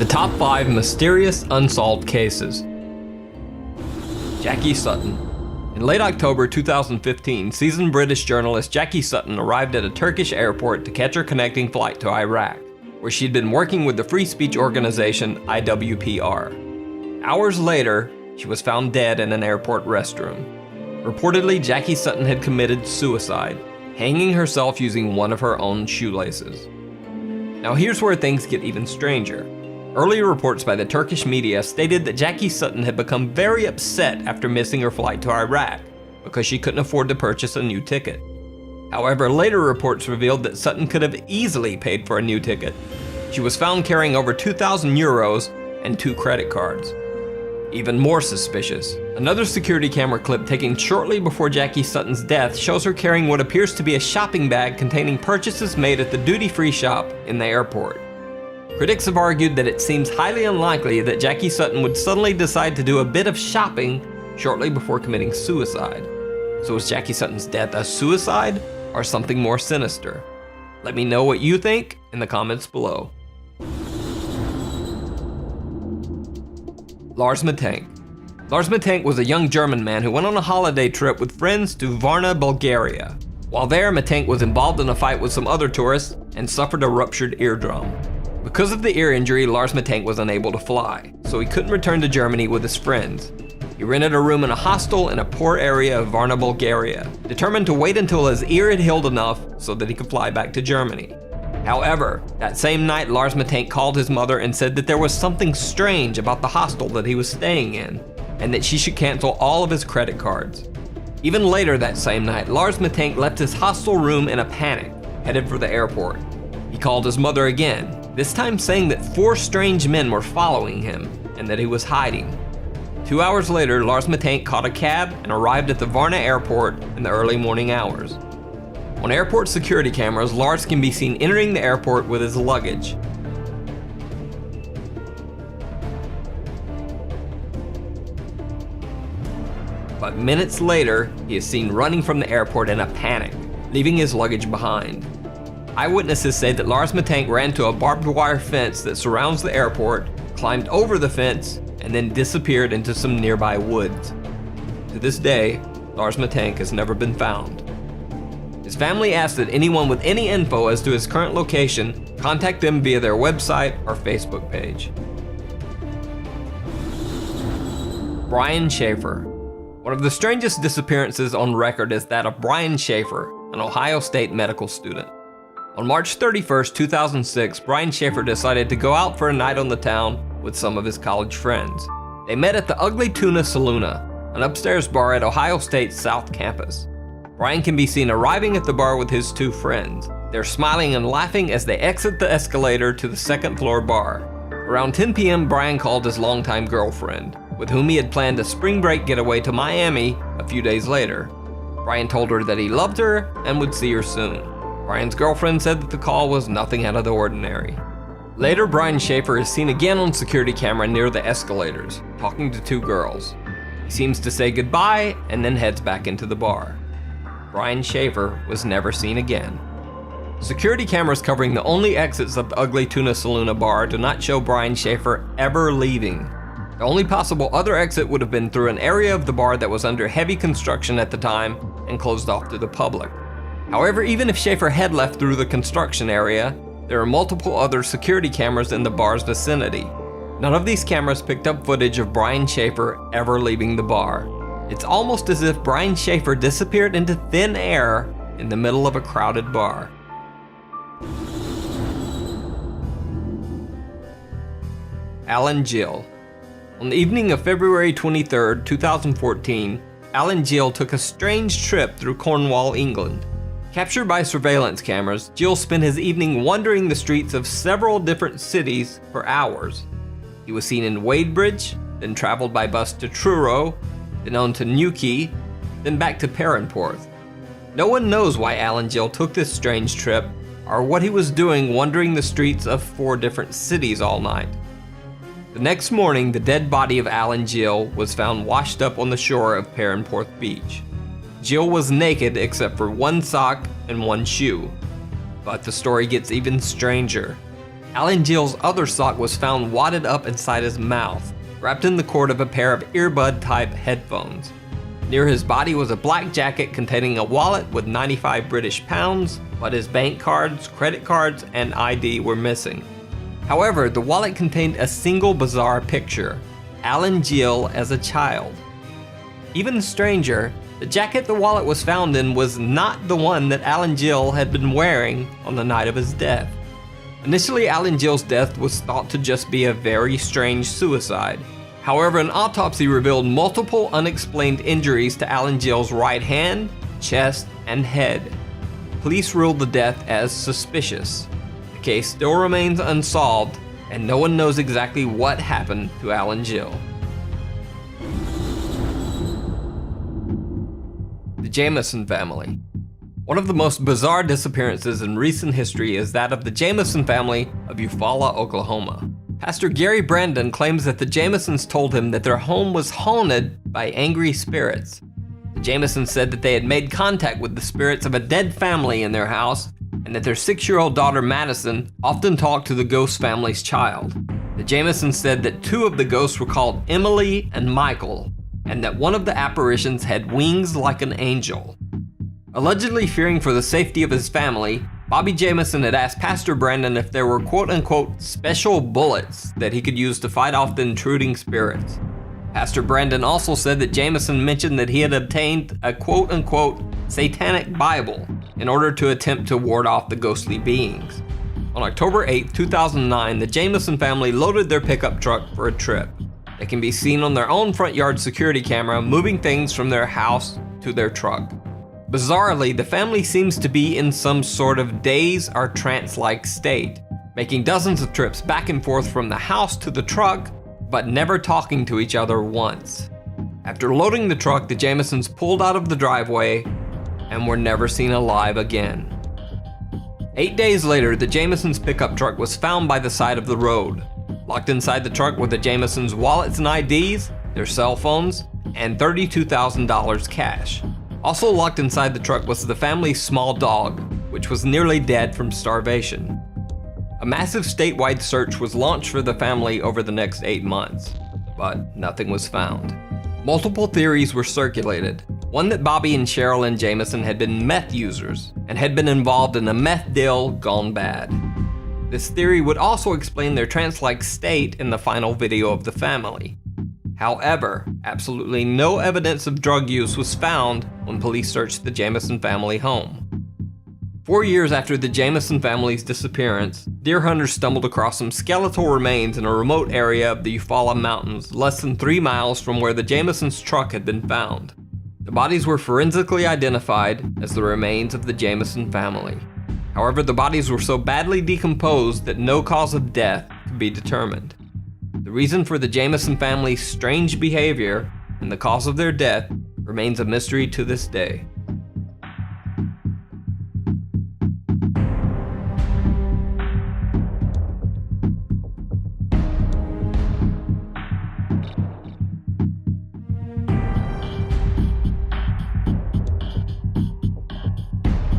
The top 5 mysterious unsolved cases. Jackie Sutton. In late October 2015, seasoned British journalist Jackie Sutton arrived at a Turkish airport to catch her connecting flight to Iraq, where she'd been working with the free speech organization IWPR. Hours later, she was found dead in an airport restroom. Reportedly, Jackie Sutton had committed suicide, hanging herself using one of her own shoelaces. Now here's where things get even stranger. Earlier reports by the Turkish media stated that Jackie Sutton had become very upset after missing her flight to Iraq because she couldn't afford to purchase a new ticket. However, later reports revealed that Sutton could have easily paid for a new ticket. She was found carrying over 2,000 euros and 2 credit cards. Even more suspicious, another security camera clip taken shortly before Jackie Sutton's death shows her carrying what appears to be a shopping bag containing purchases made at the duty-free shop in the airport. Critics have argued that it seems highly unlikely that Jackie Sutton would suddenly decide to do a bit of shopping shortly before committing suicide. So is Jackie Sutton's death a suicide or something more sinister? Let me know what you think in the comments below. Lars Matank. Lars Matank was a young German man who went on a holiday trip with friends to Varna, Bulgaria. While there, Matank was involved in a fight with some other tourists and suffered a ruptured eardrum. Because of the ear injury, Lars Matank was unable to fly, so he couldn't return to Germany with his friends. He rented a room in a hostel in a poor area of Varna, Bulgaria, determined to wait until his ear had healed enough so that he could fly back to Germany. However, that same night, Lars Matank called his mother and said that there was something strange about the hostel that he was staying in, and that she should cancel all of his credit cards. Even later that same night, Lars Matank left his hostel room in a panic, headed for the airport. He called his mother again, this time saying that 4 strange men were following him and that he was hiding. 2 hours later, Lars Matank caught a cab and arrived at the Varna airport in the early morning hours. On airport security cameras, Lars can be seen entering the airport with his luggage. But minutes later, he is seen running from the airport in a panic, leaving his luggage behind. Eyewitnesses say that Lars Matank ran to a barbed wire fence that surrounds the airport, climbed over the fence, and then disappeared into some nearby woods. To this day, Lars Matank has never been found. His family asks that anyone with any info as to his current location contact them via their website or Facebook page. Brian Schaefer. One of the strangest disappearances on record is that of Brian Schaefer, an Ohio State medical student. On March 31st, 2006, Brian Schaefer decided to go out for a night on the town with some of his college friends. They met at the Ugly Tuna Saloona, an upstairs bar at Ohio State's South Campus. Brian can be seen arriving at the bar with his 2 friends. They're smiling and laughing as they exit the escalator to the second floor bar. Around 10 p.m., Brian called his longtime girlfriend, with whom he had planned a spring break getaway to Miami a few days later. Brian told her that he loved her and would see her soon. Brian's girlfriend said that the call was nothing out of the ordinary. Later, Brian Schaefer is seen again on security camera near the escalators, talking to 2 girls. He seems to say goodbye and then heads back into the bar. Brian Schaefer was never seen again. Security cameras covering the only exits of the Ugly Tuna Saloona bar do not show Brian Schaefer ever leaving. The only possible other exit would have been through an area of the bar that was under heavy construction at the time and closed off to the public. However, even if Schaefer had left through the construction area, there are multiple other security cameras in the bar's vicinity. None of these cameras picked up footage of Brian Schaefer ever leaving the bar. It's almost as if Brian Schaefer disappeared into thin air in the middle of a crowded bar. Alan Gill. On the evening of February 23, 2014, Alan Gill took a strange trip through Cornwall, England. Captured by surveillance cameras, Gill spent his evening wandering the streets of several different cities for hours. He was seen in Wadebridge, then traveled by bus to Truro, then on to Newquay, then back to Perranporth. No one knows why Alan Gill took this strange trip, or what he was doing wandering the streets of 4 different cities all night. The next morning, the dead body of Alan Gill was found washed up on the shore of Perranporth Beach. Gill was naked except for 1 sock and 1 shoe. But the story gets even stranger. Alan Gill's other sock was found wadded up inside his mouth, wrapped in the cord of a pair of earbud-type headphones. Near his body was a black jacket containing a wallet with 95 British pounds, but his bank cards, credit cards, and ID were missing. However, the wallet contained a single bizarre picture: Alan Gill as a child. Even stranger, the jacket the wallet was found in was not the one that Alan Gill had been wearing on the night of his death. Initially, Alan Gill's death was thought to just be a very strange suicide. However, an autopsy revealed multiple unexplained injuries to Alan Gill's right hand, chest, and head. Police ruled the death as suspicious. The case still remains unsolved, and no one knows exactly what happened to Alan Gill. The Jamison family. One of the most bizarre disappearances in recent history is that of the Jamison family of Eufaula, Oklahoma. Pastor Gary Brandon claims that the Jamisons told him that their home was haunted by angry spirits. The Jamisons said that they had made contact with the spirits of a dead family in their house, and that their 6-year-old daughter Madison often talked to the ghost family's child. The Jamisons said that 2 of the ghosts were called Emily and Michael, and that one of the apparitions had wings like an angel. Allegedly fearing for the safety of his family, Bobby Jamison had asked Pastor Brandon if there were quote-unquote special bullets that he could use to fight off the intruding spirits. Pastor Brandon also said that Jamison mentioned that he had obtained a quote-unquote satanic Bible in order to attempt to ward off the ghostly beings. On October 8, 2009, the Jamison family loaded their pickup truck for a trip. They can be seen on their own front yard security camera moving things from their house to their truck. Bizarrely, the family seems to be in some sort of daze or trance-like state, making dozens of trips back and forth from the house to the truck, but never talking to each other once. After loading the truck, the Jamisons pulled out of the driveway and were never seen alive again. 8 days later, the Jamisons' pickup truck was found by the side of the road. Locked inside the truck were the Jamisons' wallets and IDs, their cell phones, and $32,000 cash. Also locked inside the truck was the family's small dog, which was nearly dead from starvation. A massive statewide search was launched for the family over the next 8 months, but nothing was found. Multiple theories were circulated. One that Bobby and Sherilyn Jamison had been meth users and had been involved in a meth deal gone bad. This theory would also explain their trance-like state in the final video of the family. However, absolutely no evidence of drug use was found when police searched the Jamison family home. 4 years after the Jamison family's disappearance, deer hunters stumbled across some skeletal remains in a remote area of the Eufaula Mountains, less than 3 miles from where the Jamisons' truck had been found. The bodies were forensically identified as the remains of the Jamison family. However, the bodies were so badly decomposed that no cause of death could be determined. The reason for the Jamison family's strange behavior and the cause of their death remains a mystery to this day.